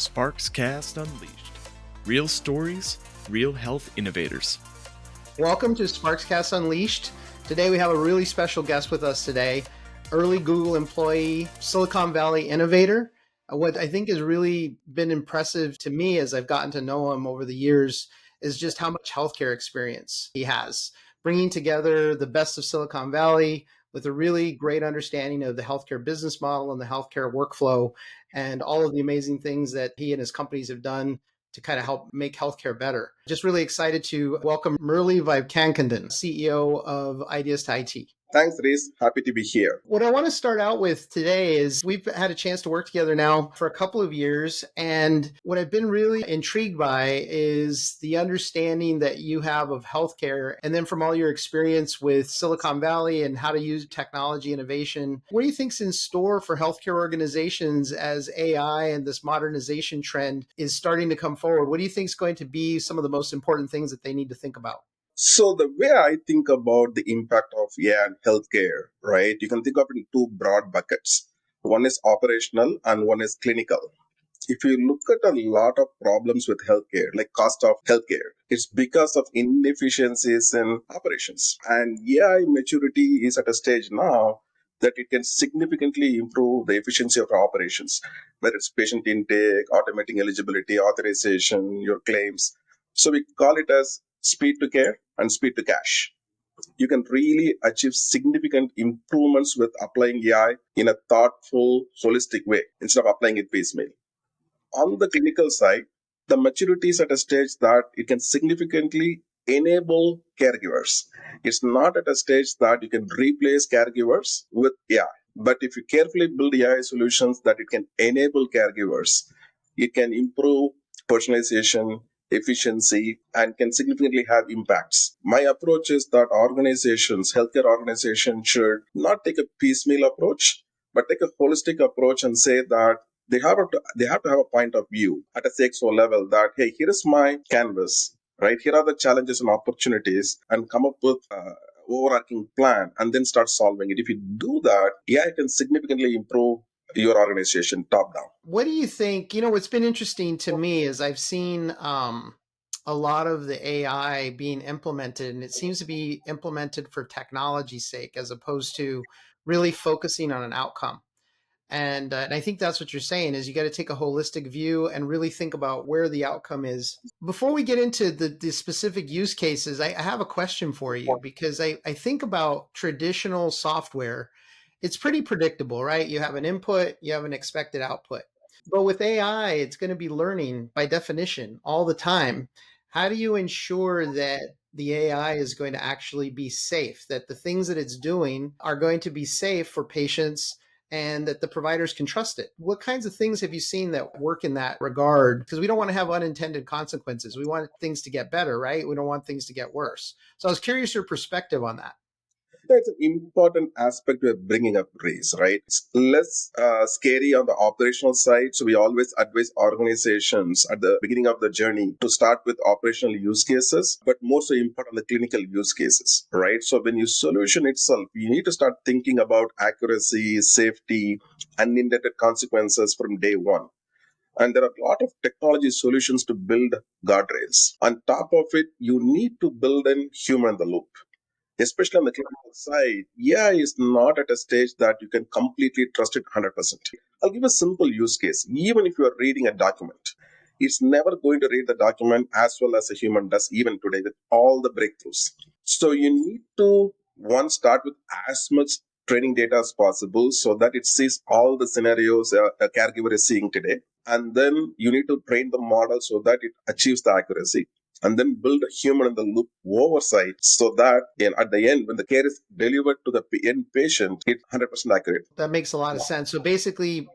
Sparxcast Unleashed. Real stories, real health innovators. Welcome to Sparxcast Unleashed. Today we have a really special guest with us today, early Google employee, Silicon Valley innovator. What I think has really been impressive to me as I've gotten to know him over the years is just how much healthcare experience he has, bringing together the best of Silicon Valley with a really great understanding of the healthcare business model and the healthcare workflow and all of the amazing things that he and his companies have done to kind of help make healthcare better. Just really excited to welcome Murali Vivekanandan, CEO of Ideas2IT. Thanks, Reese. Happy to be here. What I want to start out with today is we've had a chance to work together now for a couple of years. And what I've been really intrigued by is the understanding that you have of healthcare. And then from all your experience with Silicon Valley and how to use technology innovation, what do you think's in store for healthcare organizations as AI and this modernization trend is starting to come forward? What do you think is going to be some of the most important things that they need to think about? So the way I think about the impact of AI and healthcare, right, you can think of it in two broad buckets. One is operational and one is clinical. If you look at a lot of problems with healthcare, like cost of healthcare, it's because of inefficiencies in operations. And AI maturity is at a stage now that it can significantly improve the efficiency of our operations, whether it's patient intake, automating eligibility, authorization, your claims. So we call it as speed to care and speed to cash. You can really achieve significant improvements with applying AI in a thoughtful, holistic way instead of applying it piecemeal. On the clinical side, the maturity is at a stage that it can significantly enable caregivers. It's not at a stage that you can replace caregivers with AI. But if you carefully build AI solutions that it can enable caregivers, it can improve personalization, efficiency, and can significantly have impacts. My approach is that healthcare organizations should not take a piecemeal approach, but take a holistic approach and say that they have to have a point of view at a CXO level that, hey, here is my canvas, right? Here are the challenges and opportunities, and come up with overarching plan and then start solving it. If you do that, AI can significantly improve your organization top down. What do you think? What's been interesting to me is I've seen a lot of the AI being implemented, and it seems to be implemented for technology's sake as opposed to really focusing on an outcome. And I think that's what you're saying is you got to take a holistic view and really think about where the outcome is. Before we get into the specific use cases, I have a question for you because I think about traditional software. It's pretty predictable, right? You have an input, you have an expected output. But with AI, it's going to be learning by definition all the time. How do you ensure that the AI is going to actually be safe, that the things that it's doing are going to be safe for patients and that the providers can trust it? What kinds of things have you seen that work in that regard? Because we don't want to have unintended consequences. We want things to get better, right? We don't want things to get worse. So I was curious your perspective on that. That's an important aspect we're bringing up, Reese, right? It's less scary on the operational side. So we always advise organizations at the beginning of the journey to start with operational use cases, but more so important the clinical use cases, right? So when you solution itself, you need to start thinking about accuracy, safety, unintended consequences from day one. And there are a lot of technology solutions to build guardrails. On top of it, you need to build in human in the loop. Especially on the clinical side, AI is not at a stage that you can completely trust it 100%. I'll give a simple use case. Even if you are reading a document, it's never going to read the document as well as a human does even today with all the breakthroughs. So you need to, one, start with as much training data as possible so that it sees all the scenarios a caregiver is seeing today. And then you need to train the model so that it achieves the accuracy, and then build a human in the loop oversight so that at the end, when the care is delivered to the end patient, it's 100% accurate. That makes a lot of sense. So basically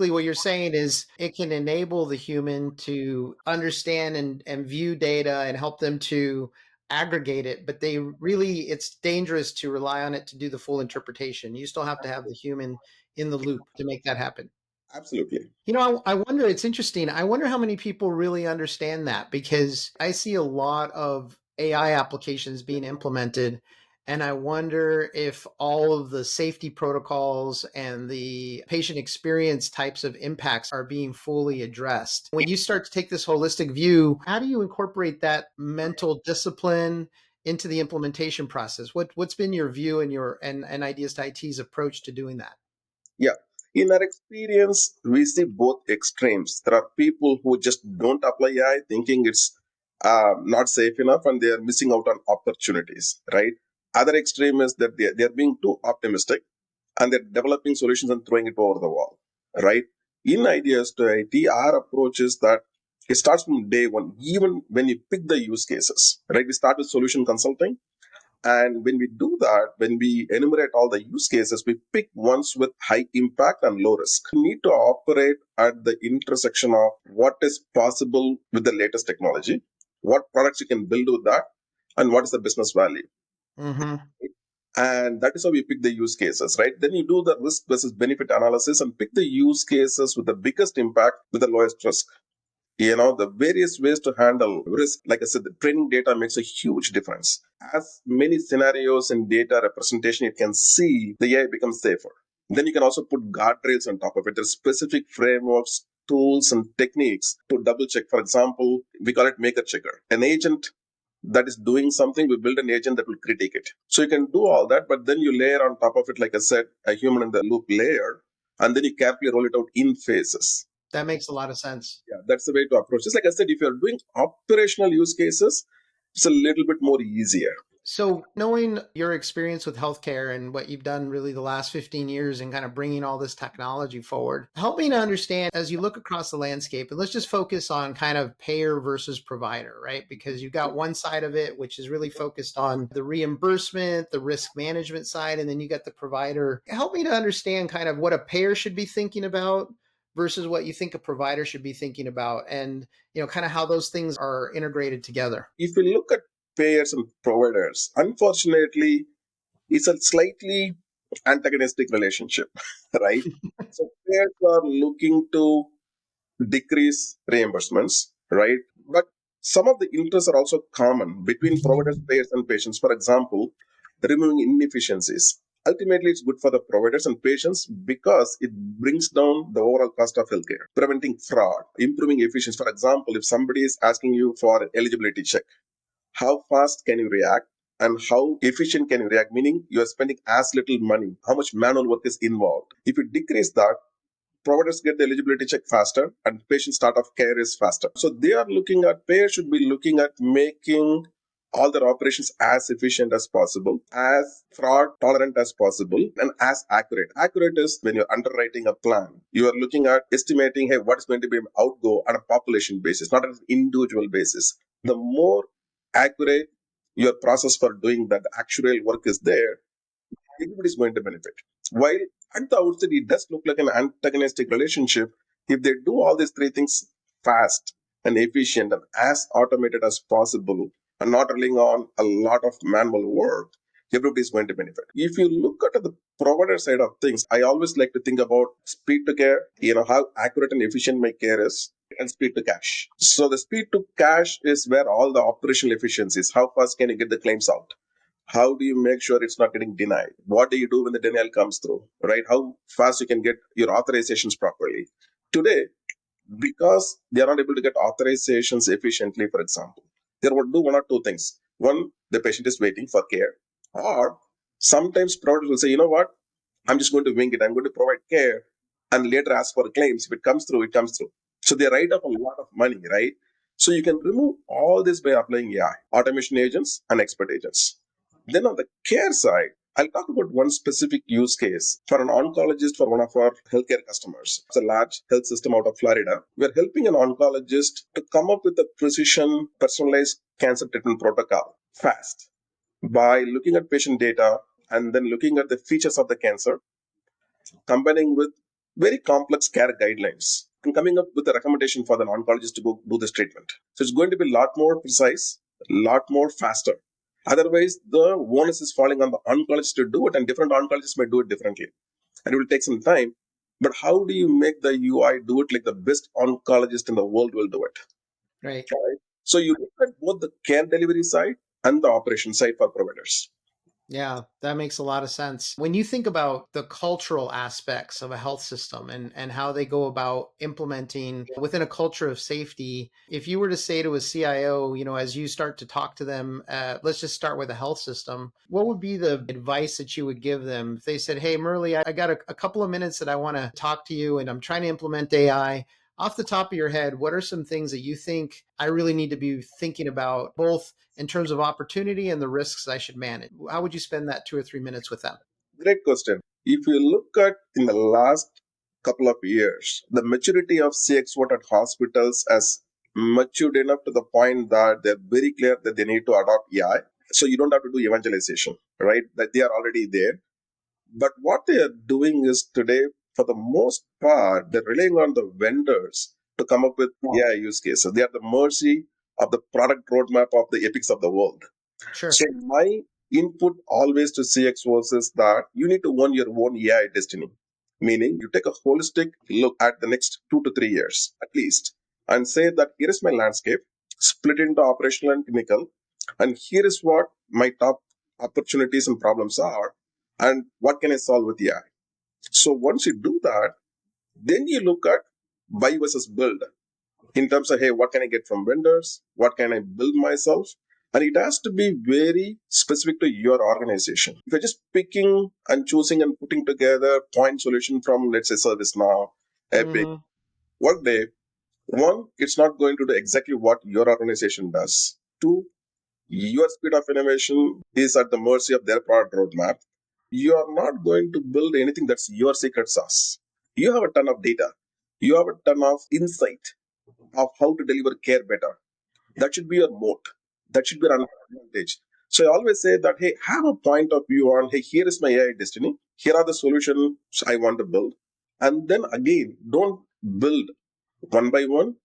what you're saying is it can enable the human to understand and view data and help them to aggregate it, but it's dangerous to rely on it to do the full interpretation. You still have to have the human in the loop to make that happen. Absolutely. I wonder, it's interesting. I wonder how many people really understand that because I see a lot of AI applications being implemented And I wonder if all of the safety protocols and the patient experience types of impacts are being fully addressed. When you start to take this holistic view, how do you incorporate that mental discipline into the implementation process? What's been your view and and Ideas to IT's approach to doing that? Yeah. In our experience, we see both extremes. There are people who just don't apply AI thinking it's not safe enough and they are missing out on opportunities, right? Other extreme is that they're being too optimistic and they're developing solutions and throwing it over the wall, right? In Ideas to IT, our approach is that it starts from day one, even when you pick the use cases, right? We start with solution consulting. And when we do that, when we enumerate all the use cases, we pick ones with high impact and low risk. We need to operate at the intersection of what is possible with the latest technology, what products you can build with that, and what is the business value. Mm-hmm. And that is how we pick the use cases, right? Then you do the risk versus benefit analysis and pick the use cases with the biggest impact with the lowest risk. The various ways to handle risk, like I said, the training data makes a huge difference. As many scenarios and data representation you can see, the AI becomes safer. Then you can also put guardrails on top of it. There's specific frameworks, tools, and techniques to double check. For example, we call it maker checker. An agent that is doing something, we build an agent that will critique it. So you can do all that, but then you layer on top of it, like I said, a human in the loop layer, and then you carefully roll it out in phases. That makes a lot of sense. Yeah, that's the way to approach this. Like I said, if you're doing operational use cases, it's a little bit more easier. So, knowing your experience with healthcare and what you've done really the last 15 years and kind of bringing all this technology forward, help me to understand as you look across the landscape, and let's just focus on kind of payer versus provider, right? Because you've got one side of it, which is really focused on the reimbursement, the risk management side, and then you got the provider. Help me to understand kind of what a payer should be thinking about versus what you think a provider should be thinking about, and kind of how those things are integrated together. If you look at payers and providers, unfortunately, it's a slightly antagonistic relationship, right? So payers are looking to decrease reimbursements, right? But some of the interests are also common between providers, payers, and patients. For example, removing inefficiencies. Ultimately, it's good for the providers and patients because it brings down the overall cost of healthcare, preventing fraud, improving efficiency. For example, if somebody is asking you for an eligibility check, how fast can you react? And how efficient can you react? Meaning you are spending as little money. How much manual work is involved? If you decrease that, providers get the eligibility check faster and patient start of care is faster. So they are looking at, payers should be looking at making all their operations as efficient as possible, as fraud tolerant as possible, and as accurate. Accurate is when you're underwriting a plan. You are looking at estimating, hey, what is going to be outgo on a population basis, not on an individual basis. The more accurate your process for doing that, the actual work is there, everybody is going to benefit. While at the outset, it does look like an antagonistic relationship. If they do all these three things fast and efficient and as automated as possible and not relying on a lot of manual work, everybody is going to benefit. If you look at the provider side of things, I always like to think about speed to care, how accurate and efficient my care is, and speed to cash. So the speed to cash is where all the operational efficiencies, how fast can you get the claims out? How do you make sure it's not getting denied? What do you do when the denial comes through, right? How fast you can get your authorizations properly? Today, because they are not able to get authorizations efficiently, for example, they will do one or two things. One, the patient is waiting for care, or sometimes providers will say, you know what, I'm just going to wing it. I'm going to provide care and later ask for claims. If it comes through, it comes through. So they write up a lot of money, right? So you can remove all this by applying AI, automation agents and expert agents. Then on the care side, I'll talk about one specific use case for an oncologist for one of our healthcare customers. It's a large health system out of Florida. We're helping an oncologist to come up with a precision, personalized cancer treatment protocol fast by looking at patient data and then looking at the features of the cancer, combining with very complex care guidelines and coming up with a recommendation for the oncologist to go do this treatment. So it's going to be a lot more precise, a lot more faster. Otherwise, the onus is falling on the oncologist to do it, and different oncologists may do it differently. And it will take some time. But how do you make the UI do it like the best oncologist in the world will do it? Right. Right? So you look at both the care delivery side and the operation side for providers. Yeah, that makes a lot of sense. When you think about the cultural aspects of a health system and how they go about implementing within a culture of safety, if you were to say to a CIO, as you start to talk to them, let's just start with a health system, what would be the advice that you would give them if they said, hey, Murali, I got a couple of minutes that I want to talk to you and I'm trying to implement AI? Off the top of your head, what are some things that you think I really need to be thinking about, both in terms of opportunity and the risks I should manage? How would you spend that 2 or 3 minutes with them? Great question. If you look at in the last couple of years, the maturity of CX at hospitals has matured enough to the point that they're very clear that they need to adopt AI. So you don't have to do evangelization, right? That they are already there. But what they are doing is today, for the most part, they're relying on the vendors to come up with AI use cases. They are the mercy of the product roadmap of the epics of the world. Sure. So my input always to CXOs is that you need to own your own AI destiny. Meaning you take a holistic look at the next 2 to 3 years at least and say that here is my landscape, split into operational and clinical, and here is what my top opportunities and problems are, and what can I solve with AI. So once you do that, then you look at buy versus build in terms of, hey, what can I get from vendors? What can I build myself? And it has to be very specific to your organization. If you're just picking and choosing and putting together point solution from, let's say, ServiceNow, Epic, Hmm. Workday, one, it's not going to do exactly what your organization does. Two, your speed of innovation is at the mercy of their product roadmap. You are not going to build anything that's your secret sauce. You have a ton of data. You have a ton of insight of how to deliver care better. That should be your moat. That should be an advantage. So I always say that, hey, have a point of view on, hey, here is my AI destiny. Here are the solutions I want to build. And then again, don't build one by one.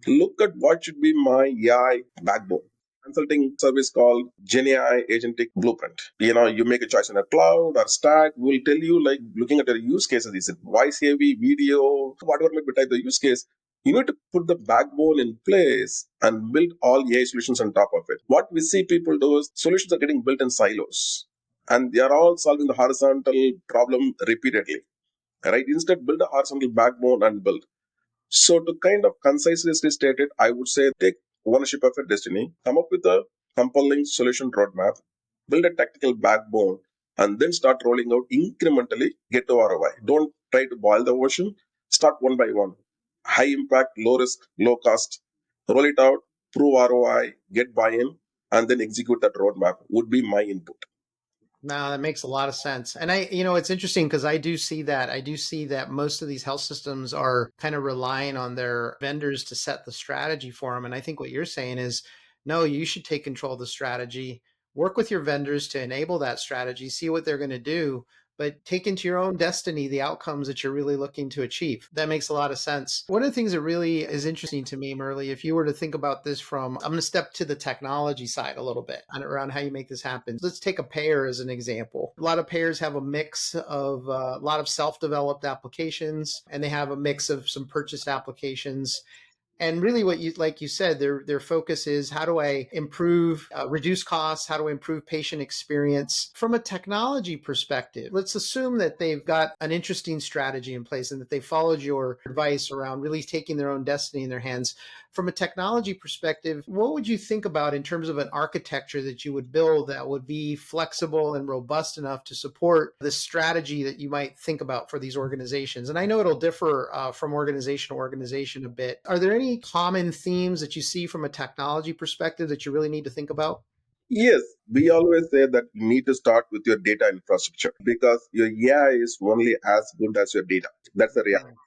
Look at what should be my AI backbone. Consulting service called GenAI Agentic Blueprint. You make a choice in a cloud or stack. Will tell you, like, looking at your use cases, is it voice heavy, video, whatever may be type of use case. You need to put the backbone in place and build all AI solutions on top of it. What we see people do is solutions are getting built in silos, and they are all solving the horizontal problem repeatedly. Right? Instead, build a horizontal backbone and build. So to kind of concisely state it, I would say take ownership of your destiny, come up with a compelling solution roadmap, build a tactical backbone, and then start rolling out incrementally, get to ROI. Don't try to boil the ocean. Start one by one. High impact, low risk, low cost. Roll it out, prove ROI, get buy-in, and then execute that roadmap would be my input. No, that makes a lot of sense. And it's interesting because I do see that. I do see that most of these health systems are kind of relying on their vendors to set the strategy for them. And I think what you're saying is, no, you should take control of the strategy, work with your vendors to enable that strategy, see what they're going to do, but take into your own destiny the outcomes that you're really looking to achieve. That makes a lot of sense. One of the things that really is interesting to me, Murley, if you were to think about this from, I'm going to step to the technology side a little bit around how you make this happen. Let's take a payer as an example. A lot of payers have a mix of a lot of self-developed applications, and they have a mix of some purchased applications. And really what you, like you said, their focus is, how do I improve, reduce costs, how do I improve patient experience from a technology perspective? Let's assume that they've got an interesting strategy in place and that they followed your advice around really taking their own destiny in their hands. From a technology perspective, what would you think about in terms of an architecture that you would build that would be flexible and robust enough to support the strategy that you might think about for these organizations? And I know it'll differ from organization to organization a bit. Are there any common themes that you see from a technology perspective that you really need to think about? Yes, we always say that you need to start with your data infrastructure because your AI is only as good as your data. That's the reality. Right?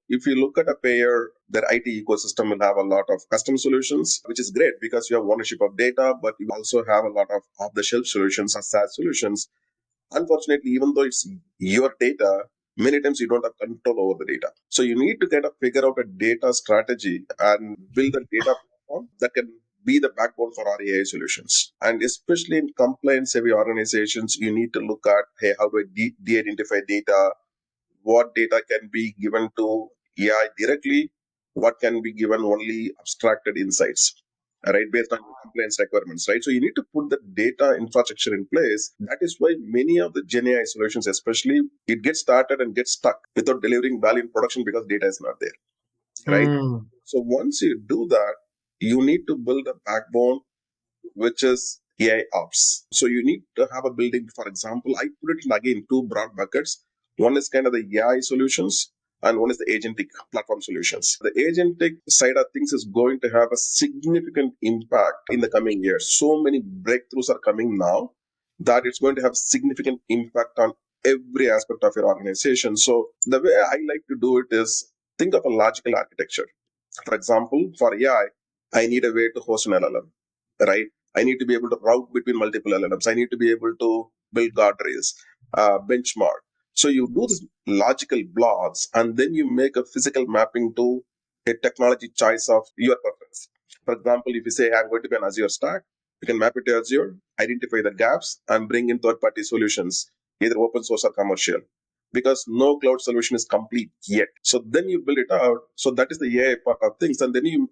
If you look at a payer, their IT ecosystem will have a lot of custom solutions, which is great because you have ownership of data, but you also have a lot of off-the-shelf solutions or SaaS solutions. Unfortunately, even though it's your data, many times you don't have control over the data. So you need to kind of figure out a data strategy and build a data platform that can be the backbone for our AI solutions. And especially in compliance heavy organizations, you need to look at, hey, how do I de-identify data? What data can be given to AI directly? What can be given only abstracted insights? right, based on compliance requirements, right? So you need to put the data infrastructure in place. That is why many of the Gen AI solutions, especially, it gets started and gets stuck without delivering value in production because data is not there, right? Mm. So once you do that, you need to build a backbone which is AI ops. So you need to have a building, for example, I put it in again two broad buckets. One is kind of the AI solutions and one is the agentic platform solutions. The agentic side of things is going to have a significant impact in the coming years. So many breakthroughs are coming now that it's going to have significant impact on every aspect of your organization. So the way I like to do it is think of a logical architecture. For example, for AI, I need a way to host an LLM, right? I need to be able to route between multiple LLMs. I need to be able to build guardrails, benchmark. So you do this logical blocks and then you make a physical mapping to a technology choice of your preference. For example, if you say I'm going to be an Azure stack, you can map it to Azure, identify the gaps, and bring in third-party solutions, either open source or commercial, because no cloud solution is complete yet. So then you build it out. So that is the AI part of things. And then you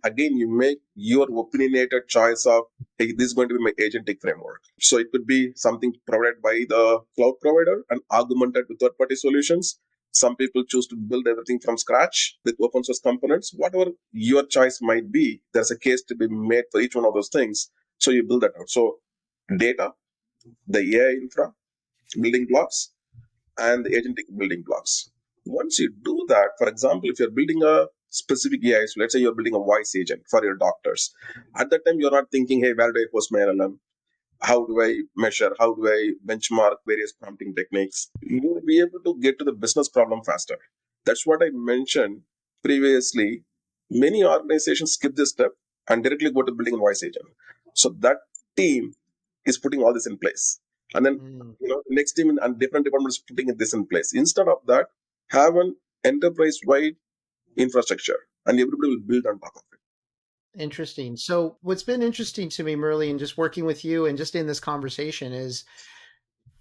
make your opinionated choice of, hey, this is going to be my agentic framework. So it could be something provided by the cloud provider and augmented with third party solutions. Some people choose to build everything from scratch with open source components. Whatever your choice might be, there's a case to be made for each one of those things. So you build that out. So data, the AI infra, building blocks, and the agentic building blocks. Once you do that, for example, if you're building a specific AI, so let's say you're building a voice agent for your doctors, at that time you're not thinking, hey, where do I host my LLM? How do I measure? How do I benchmark various prompting techniques? You will be able to get to the business problem faster. That's what I mentioned previously. Many organizations skip this step and directly go to building a voice agent. So that team is putting all this in place. And then, Mm. next team and different departments putting this in place. Instead of that, have an enterprise-wide infrastructure and everybody will build on top of it. Interesting. So, what's been interesting to me, Murali, and just working with you and just in this conversation is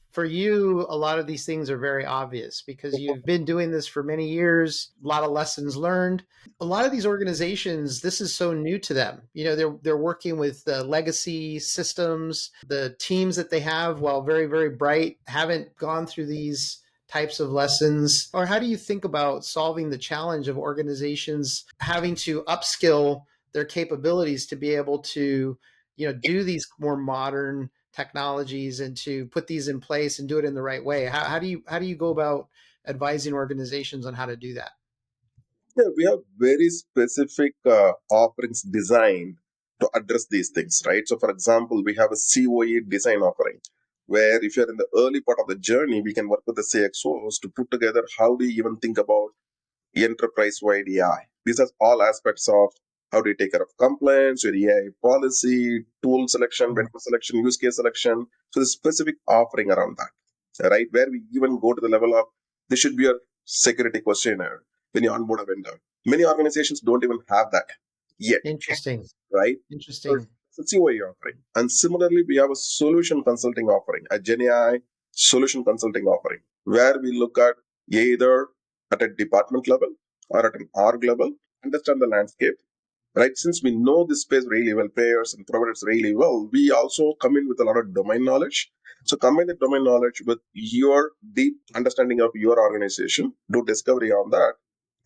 for you, a lot of these things are very obvious because you've been doing this for many years, a lot of lessons learned. A lot of these organizations, this is so new to them. They're working with legacy systems. The teams that they have, while very, very bright, haven't gone through these types of lessons. Or how do you think about solving the challenge of organizations having to upskill their capabilities to be able to, do these more modern technologies and to put these in place and do it in the right way? How do you go about advising organizations on how to do that? Yeah, we have very specific offerings designed to address these things, right? So, for example, we have a COE design offering where if you're in the early part of the journey, we can work with the CXOs to put together how do you even think about enterprise-wide AI. These are all aspects of how do you take care of compliance, your AI policy, tool selection, vendor selection, use case selection. So there's specific offering around that, right? Where we even go to the level of this should be a security questionnaire when you onboard a vendor. Many organizations don't even have that yet, Interesting. right? So Interesting. it's a COE offering. And similarly, we have a solution consulting offering, a GenAI solution consulting offering, where we look at either at a department level or at an org level, understand the landscape, right? Since we know this space really well, payers and providers really well, we also come in with a lot of domain knowledge. So combine the domain knowledge with your deep understanding of your organization, do discovery on that,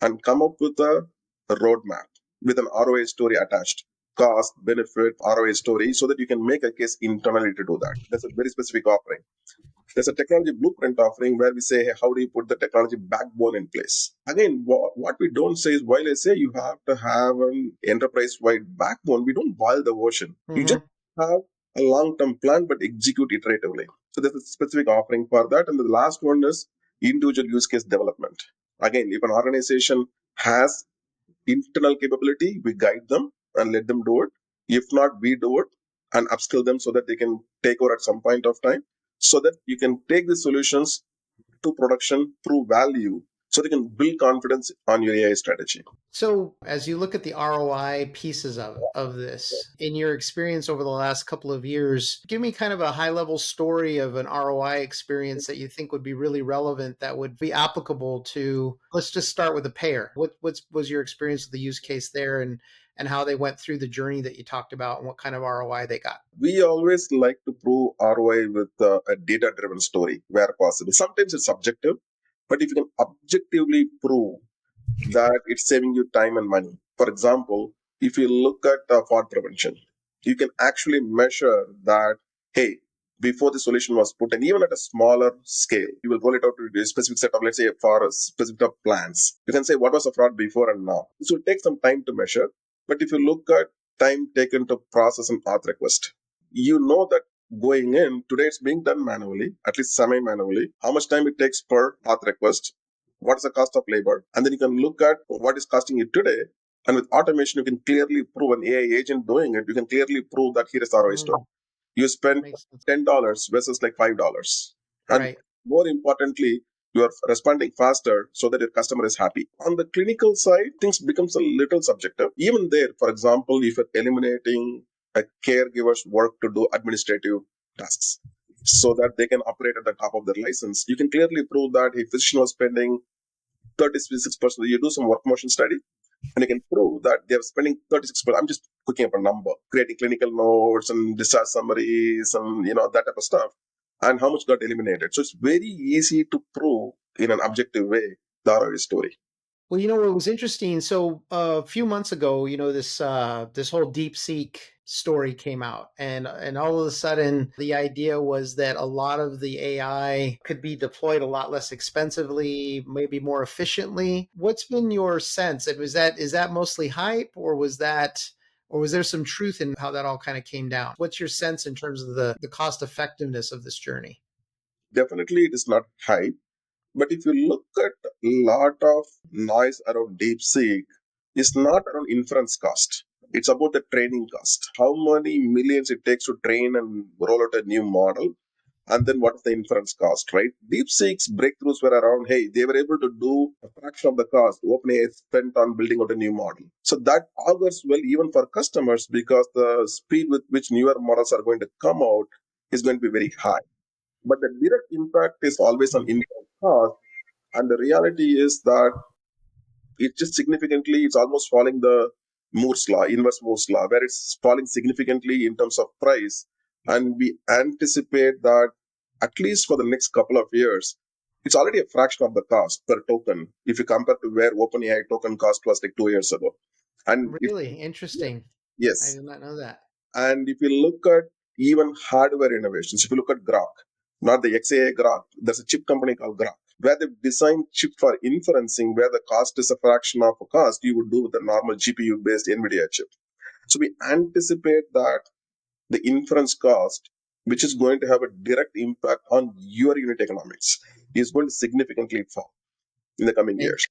and come up with a roadmap with an ROI story attached. Cost, benefit, ROI story, so that you can make a case internally to do that. That's a very specific offering. There's a technology blueprint offering where we say, hey, how do you put the technology backbone in place? Again, what we don't say is, while I say you have to have an enterprise-wide backbone, we don't boil the ocean. You just Mm-hmm. have a long-term plan, but execute iteratively. So there's a specific offering for that. And the last one is individual use case development. Again, if an organization has internal capability, we guide them and let them do it. If not, we do it and upskill them so that they can take over at some point of time, so that you can take the solutions to production, prove value, so they can build confidence on your AI strategy. So, as you look at the ROI pieces of this, in your experience over the last couple of years, give me kind of a high level story of an ROI experience that you think would be really relevant, that would be applicable to, let's just start with a payer. What was your experience with the use case there, and how they went through the journey that you talked about, and what kind of ROI they got? We always like to prove ROI with a data driven story where possible. Sometimes it's subjective, but if you can objectively prove that it's saving you time and money. For example, if you look at fraud prevention, you can actually measure that, hey, before the solution was put in, even at a smaller scale, you will roll it out to a specific set of, let's say, for a specific set of plans. You can say what was the fraud before and now. This will take some time to measure. But if you look at time taken to process an auth request, you know that going in, today it's being done manually, at least semi manually, how much time it takes per auth request, what is the cost of labor, and then you can look at what is costing you today. And with automation, you can clearly prove, an AI agent doing it, you can clearly prove that here is the ROI story. Mm, You spend makes sense. $10 versus like $5. And Right. more importantly, you are responding faster so that your customer is happy. On the clinical side, things becomes a little subjective. Even there, for example, if you're eliminating a caregiver's work to do administrative tasks so that they can operate at the top of their license, you can clearly prove that a physician was spending 36%. You do some work motion study and you can prove that they're spending 36%. I'm just cooking up a number, creating clinical notes and discharge summaries and that type of stuff. And how much got eliminated. So it's very easy to prove in an objective way the ROI story. Well, what was interesting. So a few months ago, this whole DeepSeek story came out, and all of a sudden, the idea was that a lot of the AI could be deployed a lot less expensively, maybe more efficiently. What's been your sense? And is that mostly hype, or was there some truth in how that all kind of came down? What's your sense in terms of the cost effectiveness of this journey? Definitely, it is not hype. But if you look at a lot of noise around DeepSeek, it's not around inference cost. It's about the training cost. How many millions it takes to train and roll out a new model, and then what's the inference cost, right? DeepSeek's breakthroughs were around, hey, they were able to do a fraction of the cost OpenAI spent on building out a new model. So that augurs well even for customers because the speed with which newer models are going to come out is going to be very high. But the direct impact is always on inference cost. And the reality is that it's just significantly, it's almost following the Moore's law, inverse Moore's law, where it's falling significantly in terms of price. And we anticipate that at least for the next couple of years, it's already a fraction of the cost per token if you compare to where OpenAI token cost was like 2 years ago. And if Really interesting. I yes, did not know that. and if you look at even hardware innovations, if you look at Grok, not the XAI Grok, there's a chip company called Grok, where they've designed chip for inferencing, where the cost is a fraction of a cost you would do with a normal GPU based NVIDIA chip. So we anticipate that the inference cost, which is going to have a direct impact on your unit economics, is going to significantly fall in the coming years.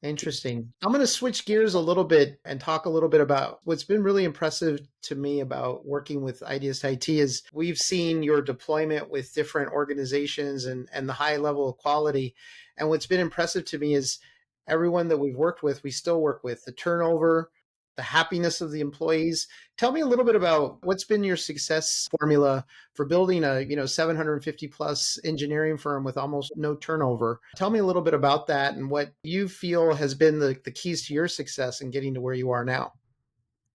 Interesting. I'm going to switch gears a little bit and talk a little bit about what's been really impressive to me about working with Ideas2IT is we've seen your deployment with different organizations and the high level of quality. And what's been impressive to me is everyone that we've worked with, we still work with the turnover, the happiness of the employees. Tell me a little bit about what's been your success formula for building a 750 plus engineering firm with almost no turnover. Tell me a little bit about that and what you feel has been the keys to your success in getting to where you are now.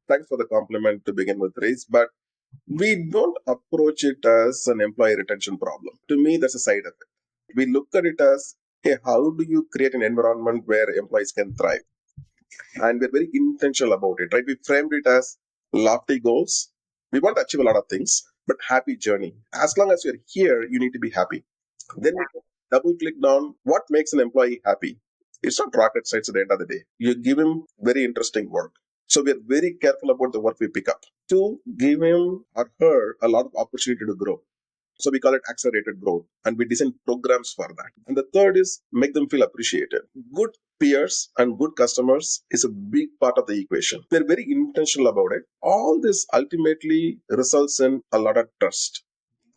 Thanks for the compliment to begin with, Reese, but we don't approach it as an employee retention problem. To me, that's a side effect. We look at it as, hey, how do you create an environment where employees can thrive? And we're very intentional about it, right? We framed it as lofty goals. We want to achieve a lot of things, but happy journey. As long as you're here, you need to be happy. Then we can double click down what makes an employee happy. It's not rocket science at the end of the day. You give him very interesting work. So we're very careful about the work we pick up to give him or her a lot of opportunity to grow. So we call it accelerated growth, and we design programs for that. And the third is make them feel appreciated. Good peers and good customers is a big part of the equation. We're very intentional about it. All this ultimately results in a lot of trust.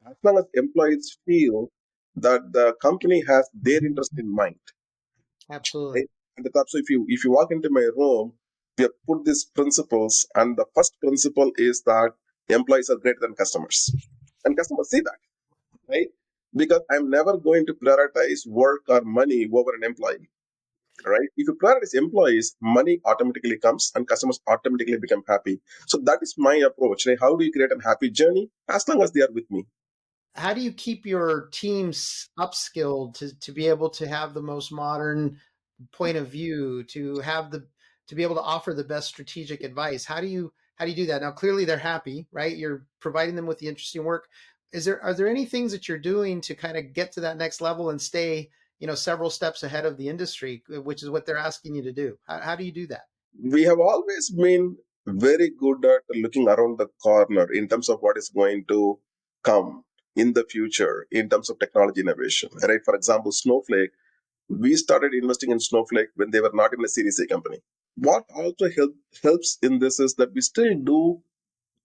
As long as employees feel that the company has their interest in mind, Absolutely. Right? At the top. So if you walk into my room, we have put these principles, and the first principle is that employees are greater than customers, and customers see that, right? Because I'm never going to prioritize work or money over an employee, right? If you prioritize employees, money automatically comes and customers automatically become happy. So that is my approach. Right? How do you create a happy journey? As long as they are with me. How do you keep your teams upskilled to be able to have the most modern point of view, to be able to offer the best strategic advice? How do you do that? Now clearly they're happy, right? You're providing them with the interesting work. Are there any things that you're doing to kind of get to that next level and stay, several steps ahead of the industry, which is what they're asking you to do? How do you do that? We have always been very good at looking around the corner in terms of what is going to come in the future in terms of technology innovation. Right? For example, Snowflake, we started investing in Snowflake when they were not in a Series A company. What also helps in this is that we still do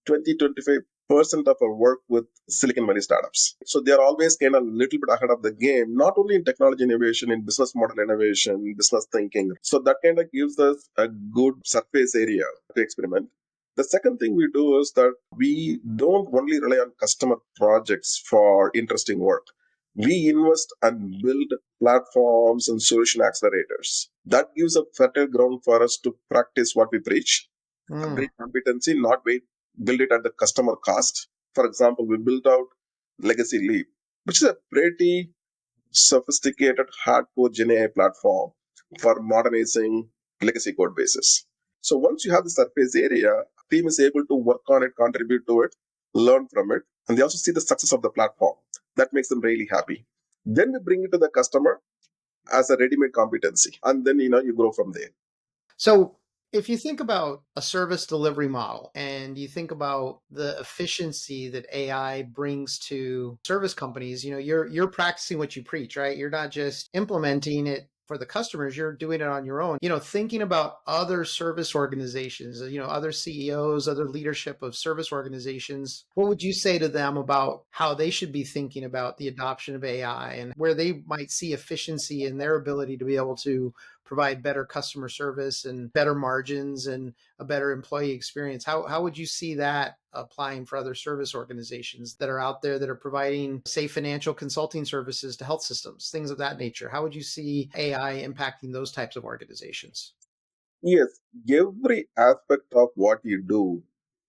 20-25% of our work with Silicon Valley startups. So they're always kind of a little bit ahead of the game, not only in technology innovation, in business model innovation, business thinking. So that kind of gives us a good surface area to experiment. The second thing we do is that we don't only rely on customer projects for interesting work. We invest and build platforms and solution accelerators. That gives a fertile ground for us to practice what we preach, Mm, build competency, not build it at the customer cost. For example, we built out Legacy Leap, which is a pretty sophisticated hardcore GenAI platform for modernizing legacy code bases. So once you have the surface area, team is able to work on it, contribute to it, learn from it, and they also see the success of the platform. That makes them really happy. Then we bring it to the customer as a ready-made competency, and then you grow from there. So, if you think about a service delivery model and you think about the efficiency that AI brings to service companies, you're practicing what you preach, right? You're not just implementing it for the customers, you're doing it on your own. Thinking about other service organizations, other CEOs, other leadership of service organizations, what would you say to them about how they should be thinking about the adoption of AI and where they might see efficiency in their ability to be able to provide better customer service and better margins and a better employee experience? How would you see that applying for other service organizations that are out there that are providing, say, financial consulting services to health systems, things of that nature? How would you see AI impacting those types of organizations? Yes, every aspect of what you do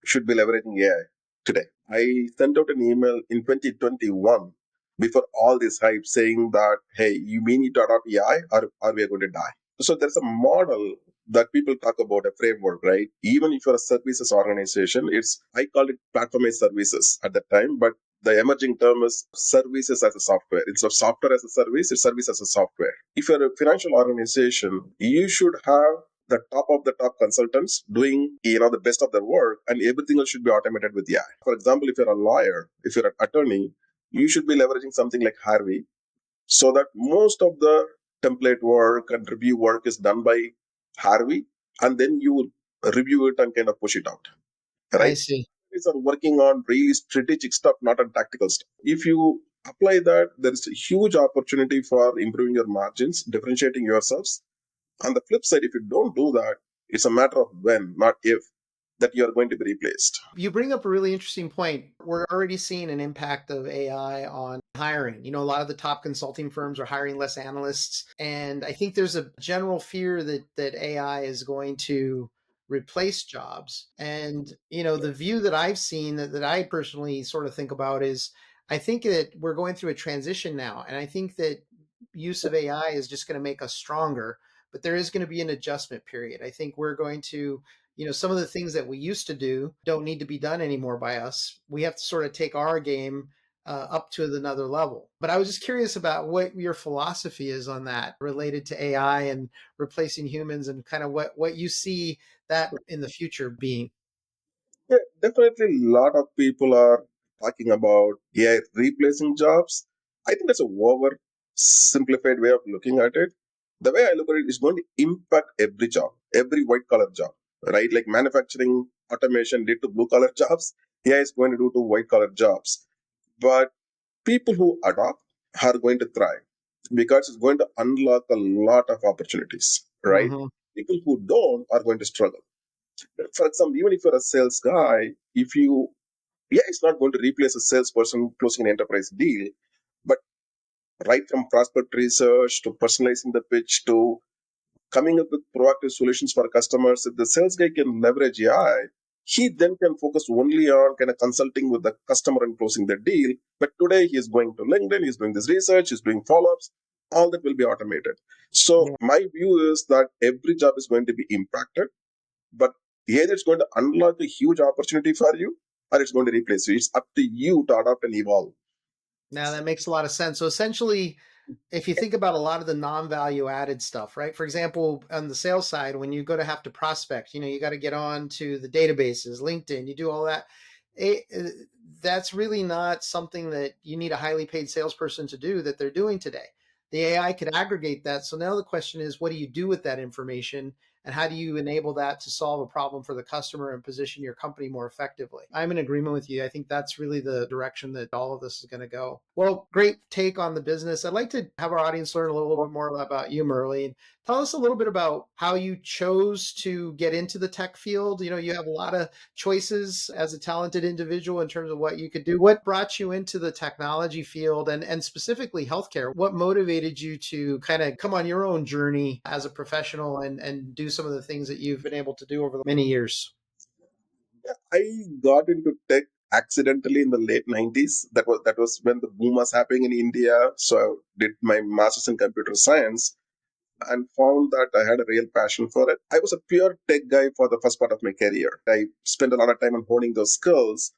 should be leveraging AI today. I sent out an email in 2021 before all this hype saying that, hey, you may need to adopt AI or we are going to die. So there's a model that people talk about, a framework, right? Even if you're a services organization, I called it platform-based services at that time, but the emerging term is services as a software. Instead of software as a service, it's service as a software. If you're a financial organization, you should have the top of the top consultants doing the best of their work, and everything else should be automated with AI. For example, if you're a lawyer, if you're an attorney, you should be leveraging something like Harvey, so that most of the template work and review work is done by Harvey, and then you review it and kind of push it out, I right? see. These are working on really strategic stuff, not on tactical stuff. If you apply that, there is a huge opportunity for improving your margins, differentiating yourselves. On the flip side, if you don't do that, it's a matter of when, not if, that you are going to be replaced. You bring up a really interesting point. We're already seeing an impact of AI on hiring. A lot of the top consulting firms are hiring less analysts. And I think there's a general fear that AI is going to replace jobs. And, the view that I've seen that I personally sort of think about is I think that we're going through a transition now. And I think that use of AI is just going to make us stronger, but there is going to be an adjustment period. I think we're going to some of the things that we used to do don't need to be done anymore by us. We have to sort of take our game up to another level. But I was just curious about what your philosophy is on that related to AI and replacing humans and kind of what you see that in the future being. Yeah, definitely a lot of people are talking about AI replacing jobs. I think that's a over simplified way of looking at it. The way I look at it is going to impact every job, every white collar job, right? Like manufacturing automation did to blue collar jobs, AI is going to do to white collar jobs. But people who adopt are going to thrive. because it's going to unlock a lot of opportunities, right? Hmm. People who don't are going to struggle. For example, even if you're a sales guy, if you, yeah, it's not going to replace a salesperson closing an enterprise deal, but right from prospect research to personalizing the pitch to coming up with proactive solutions for customers, if the sales guy can leverage AI, he then can focus only on kind of consulting with the customer and closing the deal. But today he is going to LinkedIn, he's doing this research, he's doing follow-ups, all that will be automated. So Yeah. my view is that every job is going to be impacted, but either it's going to unlock a huge opportunity for you or it's going to replace you. It's up to you to adapt and evolve. Now that makes a lot of sense. So essentially, if you think about a lot of the non-value added stuff, right? For example, on the sales side, when you go to have to prospect, you got to get on to the databases, LinkedIn, you do all that. It, that's really not something that you need a highly paid salesperson to do that they're doing today. The AI could aggregate that. So now the question is, what do you do with that information? And how do you enable that to solve a problem for the customer and position your company more effectively? I'm in agreement with you. I think that's really the direction that all of this is going to go. Well, great take on the business. I'd like to have our audience learn a little bit more about you, Murali, and tell us a little bit about how you chose to get into the tech field. You have a lot of choices as a talented individual in terms of what you could do. What brought you into the technology field and specifically healthcare? What motivated you to kind of come on your own journey as a professional and do some of the things that you've been able to do over the many years? I got into tech accidentally in the late 90s. That was when the boom was happening in India. So I did my master's in computer science and found that I had a real passion for it. I was a pure tech guy for the first part of my career. I spent a lot of time on honing those skills,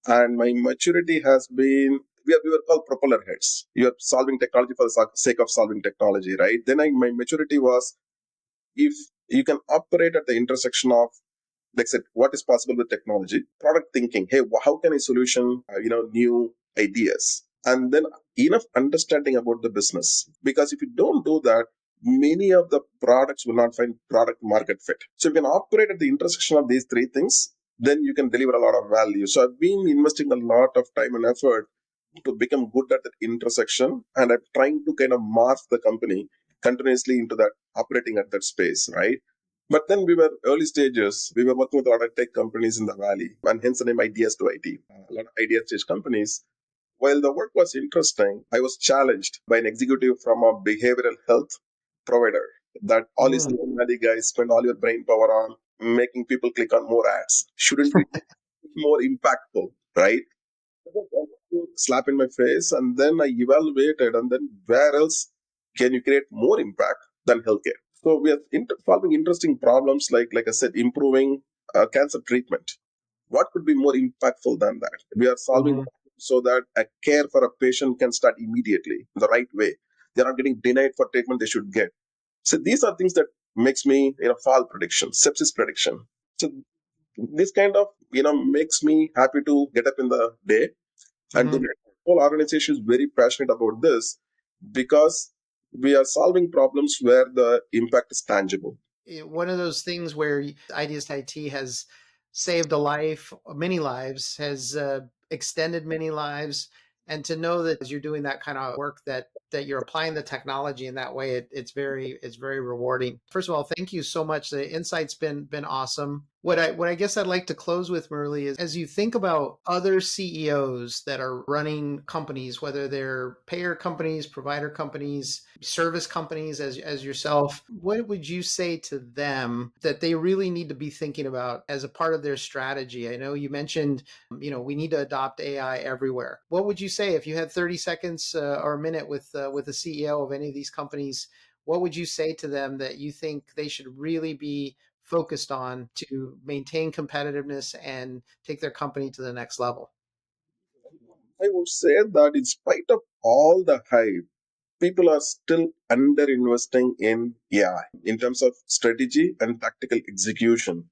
and my maturity has been. We were called propeller heads. You're solving technology for the sake of solving technology, right? Then my maturity was, if you can operate at the intersection of, like I said, what is possible with technology, product thinking, hey, how can I solution new ideas, and then enough understanding about the business, because if you don't do that, many of the products will not find product market fit. So if you can operate at the intersection of these three things, then you can deliver a lot of value. So I've been investing a lot of time and effort to become good at that intersection, and I'm trying to kind of morph the company continuously into that, operating at that space, right? But then we were early stages. We were working with a lot of tech companies in the valley, and hence the name Ideas2IT. A lot of idea stage companies. While the work was interesting, I was challenged by an executive from a behavioral health provider that all these Mm. little valley guys spend all your brain power on making people click on more ads. Shouldn't it be more impactful, right? Slap in my face, and then I evaluated, and then where else can you create more impact than healthcare? So we are solving interesting problems, like I said, improving cancer treatment. What could be more impactful than that? We are solving Hmm. so that a care for a patient can start immediately in the right way. They're not getting denied for treatment they should get. So these are things that makes me, fall prediction, sepsis prediction. So this kind of, makes me happy to get up in the day and do Hmm. that. Whole organization is very passionate about this because we are solving problems where the impact is tangible. One of those things where Ideas to IT has saved a life, many lives, has extended many lives, and to know that as you're doing that kind of work, that you're applying the technology in that way, it's very rewarding. First of all, thank you so much. The insight's been awesome. What I guess I'd like to close with, Murali, is as you think about other CEOs that are running companies, whether they're payer companies, provider companies, service companies as yourself, what would you say to them that they really need to be thinking about as a part of their strategy? I know you mentioned, we need to adopt AI everywhere. What would you say if you had 30 seconds or a minute with the CEO of any of these companies? What would you say to them that you think they should really be focused on to maintain competitiveness and take their company to the next level? I would say that in spite of all the hype, people are still under investing in AI in terms of strategy and tactical execution.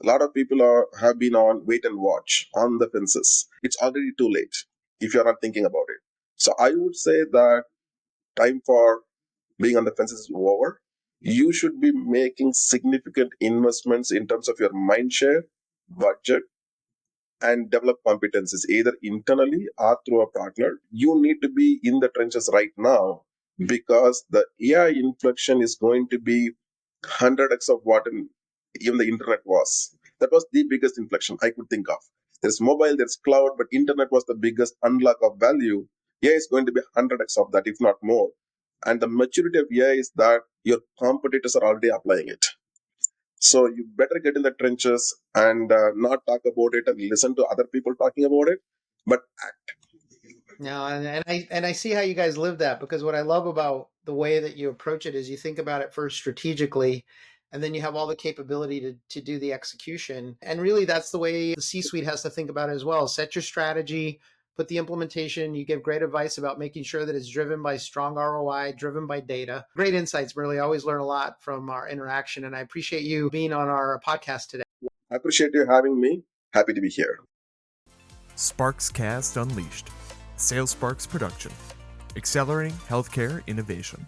A lot of people have been on wait and watch on the fences. It's already too late if you're not thinking about it. So I would say that time for being on the fences is over. You should be making significant investments in terms of your mind share, budget, and develop competencies either internally or through a partner. You need to be in the trenches right now because the AI inflection is going to be 100x of what even the internet was. That was the biggest inflection I could think of. There's mobile, there's cloud, but internet was the biggest unlock of value. AI is going to be 100x of that, if not more. And the maturity of AI is that your competitors are already applying it. So you better get in the trenches and not talk about it and listen to other people talking about it, but No, and I see how you guys live that, because what I love about the way that you approach it is you think about it first strategically, and then you have all the capability to do the execution. And really that's the way the C-suite has to think about it as well. Set your strategy, put the implementation, you give great advice about making sure that it's driven by strong ROI, driven by data. Great insights, Murali. I always learn a lot from our interaction, and I appreciate you being on our podcast today. I appreciate you having me. Happy to be here. Sparxcast Unleashed, Sales Sparks production, accelerating healthcare innovation.